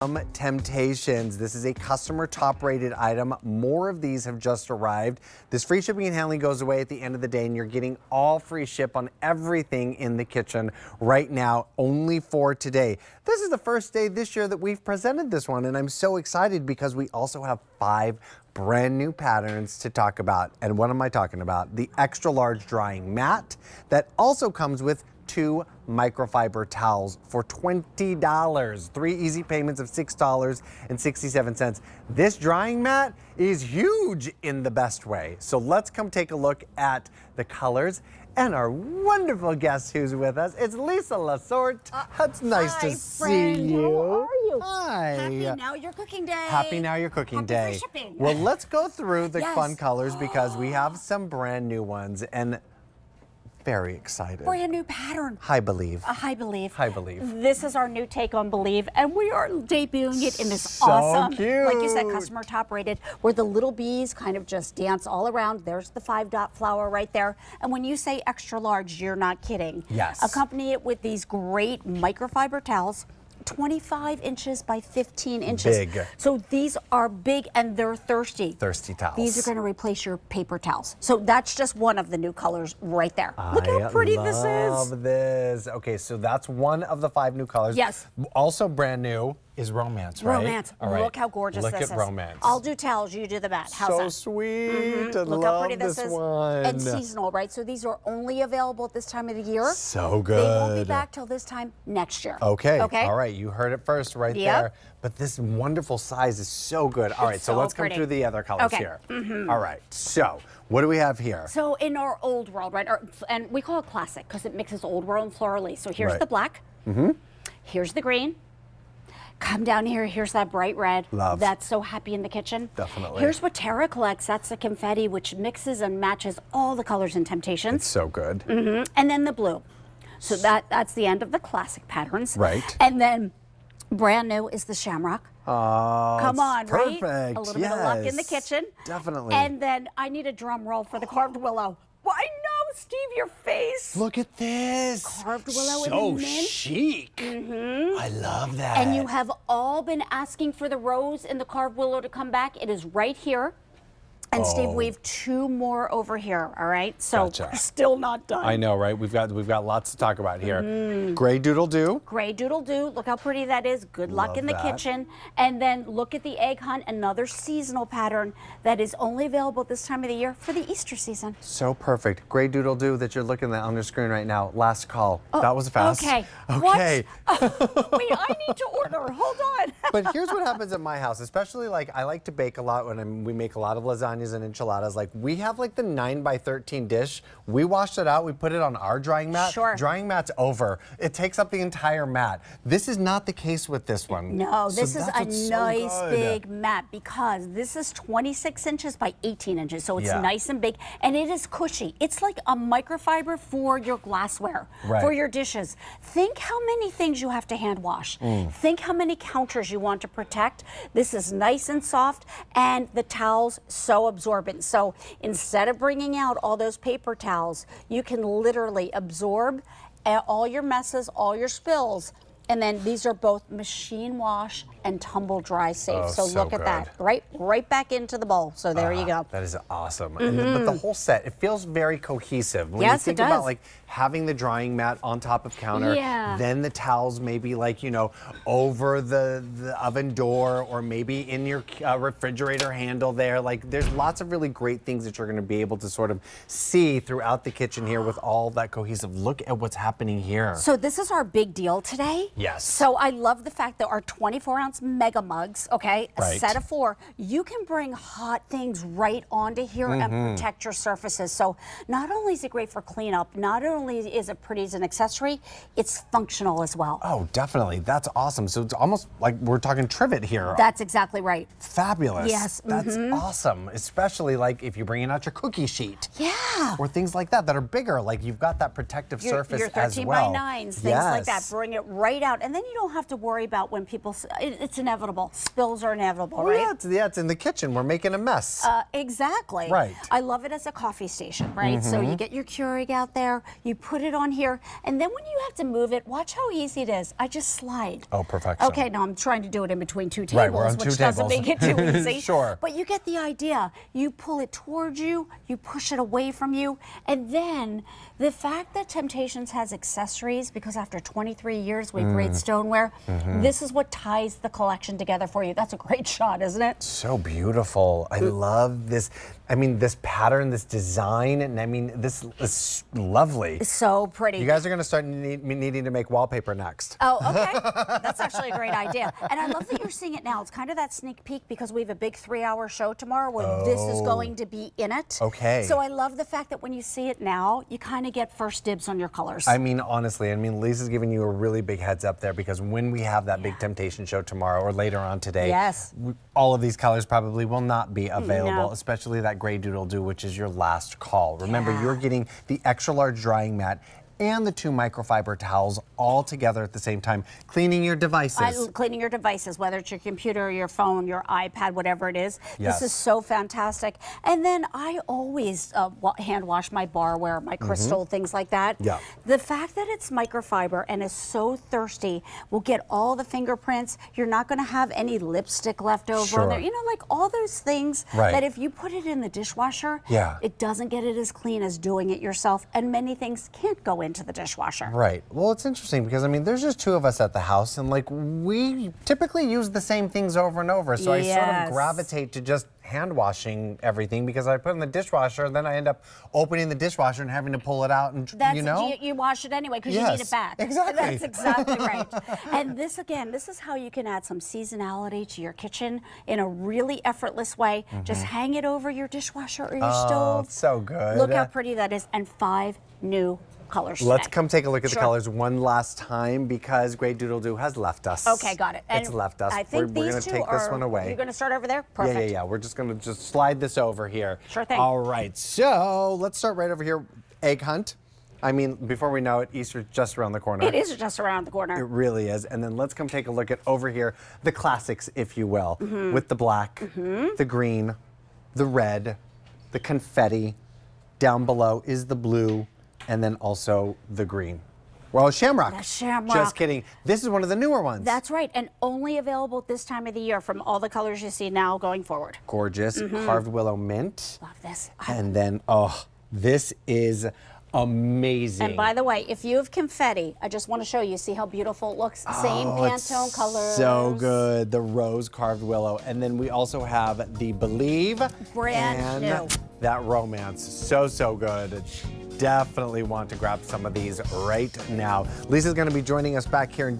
Temp-tations. This is a customer top rated item. More of these have just arrived. This free shipping and handling goes away at the end of the day, and you're getting all free ship on everything in the kitchen right now, only for today. This is the first day this year that we've presented this one, and I'm so excited because we also have 5 brand new patterns to talk about. And what am I talking about? The extra large drying mat that also comes with 2 microfiber towels for $20. 3 easy payments of $6.67. This drying mat is huge in the best way. So let's come take a look at the colors and our wonderful guest who's with us. It's Lisa Lasorte. It's nice to see you. How are you? Hi. Happy Now Your Cooking Day. Happy Now Your Cooking Day. Free shipping. Well, let's go through the Yes. fun colors because we have some brand new ones and very excited. Brand new pattern. Hi, Believe. Hi, Believe. Hi, Believe. This is our new take on Believe, and we are debuting it in this So awesome, cute. like you said, customer top rated, where the little bees kind of just dance all around. There's the 5-dot flower right there. And when you say extra large, you're not kidding. Yes. Accompany it with these great microfiber towels. 25 inches by 15 inches. Big. So these are big and they're thirsty. Thirsty towels. These are going to replace your paper towels. So that's just one of the new colors right there. Look how pretty this is. I love this. Okay, so that's one of the 5 new colors. Yes. Also brand new is Romance, right? Romance. All right. Look how gorgeous Look this is. at Romance. I'll do towels, you do the mat. How's so that? sweet. I Look how love pretty this this is. one. And seasonal, right? So these are only available at this time of the year. So good. They won't be back till this time next year. Okay. Okay. All right. You heard it first right there. But this wonderful size is so good. All right. It's So so let's come pretty. through the other colors Okay. here. All right. So what do we have here? So in our old world, right? And we call it classic because it mixes old world and florally. So here's Right. the black. Here's the green. Come down here, here's that bright red. Love. That's so happy in the kitchen. Definitely. Here's what Tara collects. That's the confetti, which mixes and matches all the colors in Temp-tations. It's so good. And then the blue. So that's the end of the classic patterns. Right. And then brand new is the shamrock. Come on, perfect. right? A little bit of luck in the Yes. kitchen. Definitely. And then I need a drum roll for the carved willow. Well, I know, Steve, your face. Look at this. Carved willow so in mint. chic. I love that. And you have all been asking for the rose and the carved willow to come back. It is right here. And Steve, we have 2 more over here, all right? So Gotcha. we're still not done. I know, right? We've got lots to talk about here. Gray Doodle Do. Gray doodle do. Look how pretty that is. Good luck Love in the that. kitchen. And then look at the egg hunt, another seasonal pattern that is only available this time of the year for the Easter season. So perfect. Gray Doodle Do that you're looking at on your screen right now. Last call. That was fast. Okay. Okay. What? Wait, I need to order. Hold on. But here's what happens at my house, especially like I like to bake a lot we make a lot of lasagnas and enchiladas. Like we have like the 9 by 13 dish. We washed it out. We put it on our drying mat. Sure. Drying mat's over. It takes up the entire mat. This is not the case with this one. No, So this is that's a what's so nice good. big mat because this is 26 inches by 18 inches. So it's Yeah. nice and big and it is cushy. It's like a microfiber for your glassware, Right. for your dishes. Think how many things you have to hand wash. Think how many counters you want to protect. This is nice and soft and the towels so absorbent. So instead of bringing out all those paper towels, you can literally absorb all your messes, all your spills. And then these are both machine wash and tumble dry safe. Oh, so so look at that, good. right back into the bowl. So there you go. That is awesome. But the whole set, it feels very cohesive. When you Yes, it think about does. like having the drying mat on top of counter, Yeah. then the towels maybe like, you know, over the oven door or maybe in your refrigerator handle there. Like there's lots of really great things that you're going to be able to sort of see throughout the kitchen here with all that cohesive. Look at what's happening here. So this is our big deal today. Yes. So I love the fact that our 24-ounce mega mugs, okay, a Right. set of 4, you can bring hot things right onto here and protect your surfaces. So not only is it great for cleanup, not only is it pretty as an accessory, it's functional as well. Oh, definitely. That's awesome. So it's almost like we're talking trivet here. That's exactly right. Fabulous. Yes, That's awesome. Especially like if you're bringing out your cookie sheet. Yeah. Or things like that are bigger. Like you've got that protective surface your as 13 well. by 9s, things like that. Yes. Bring it right out. And then you don't have to worry about when people, it's inevitable. Spills are inevitable, Oh, right? yeah, it's in the kitchen. We're making a mess. Exactly. Right. I love it as a coffee station, right? So you get your Keurig out there, you put it on here, and then when you have to move it, watch how easy it is. I just slide. Oh, perfection. Okay, now I'm trying to do it in between two Right, tables, we're on which two doesn't tables. make it too easy. Sure. But you get the idea. You pull it towards you, you push it away from you, and then the fact that Temp-tations has accessories, because after 23 years we've made stoneware, this is what ties the collection together for you. That's a great shot, isn't it? So beautiful. I love this. I mean, this pattern, this design, and I mean, this is lovely. It's so pretty. You guys are going to start needing to make wallpaper next. Oh, okay. That's actually a great idea. And I love that you're seeing it now. It's kind of that sneak peek because we have a big 3-hour show tomorrow where this is going to be in it. Okay. So I love the fact that when you see it now, you kind of get first dibs on your colors. I mean, honestly, Lisa's giving you a really big heads up there because when we have that big Temptation show tomorrow or later on today, yes, all of these colors probably will not be available, No. especially that gray doodle do, which is your last call. Remember, you're getting the extra large drying mat and the 2 microfiber towels all together at the same time, cleaning your devices. Cleaning your devices, whether it's your computer, your phone, your iPad, whatever it is. Yes. This is so fantastic. And then I always hand wash my barware, my crystal, things like that. Yeah. The fact that it's microfiber and is so thirsty will get all the fingerprints. You're not going to have any lipstick left over on there. You know, like all those things that if you put it in the dishwasher, it doesn't get it as clean as doing it yourself. And many things can't go into the dishwasher. Right. Well, it's interesting because there's just 2 of us at the house, and like we typically use the same things over and over. So I sort of gravitate to just hand washing everything because I put it in the dishwasher, and then I end up opening the dishwasher and having to pull it out, and you wash it anyway because you need it back. Exactly. That's exactly right. And this again, this is how you can add some seasonality to your kitchen in a really effortless way. Just hang it over your dishwasher or your stove. It's so good. Look how pretty that is, and 5 new colors Let's today. come take a look at the colors one last time because Grey Doodle Doo has left us. Okay, got it. And it's left us. I think we're these going to 2 take this one away. You're going to start over there? Perfect. Yeah. We're just going to slide this over here. Sure thing. All right. So let's start right over here. Egg hunt. I mean, before we know it, Easter's just around the corner. It is just around the corner. It really is. And then let's come take a look at over here, the classics, if you will, with the black, the green, the red, the confetti. Down below is the blue, and then also the green. Well, shamrock. The shamrock. Just kidding. This is one of the newer ones. That's right, and only available at this time of the year from all the colors you see now going forward. Gorgeous. Carved willow mint. Love this. And then, this is amazing. And by the way, if you have confetti, I just want to show you, see how beautiful it looks? Same Pantone colors. So good. The rose carved willow. And then we also have the Believe. Brand new. That romance. So good. Definitely want to grab some of these right now. Lisa's going to be joining us back here in